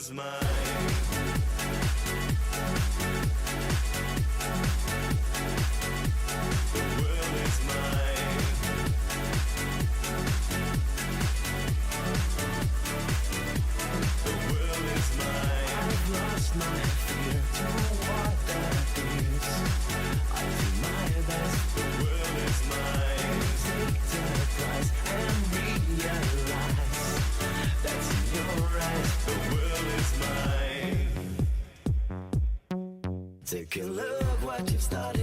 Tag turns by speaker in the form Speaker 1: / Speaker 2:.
Speaker 1: is mine. The world is mine. The world is mine.
Speaker 2: I've lost my fear, don't know what that is. I do my best.
Speaker 1: The world is mine.
Speaker 2: Take the prize and realize that's in your eyes.
Speaker 1: The world is mine.
Speaker 2: Take a look what you've started.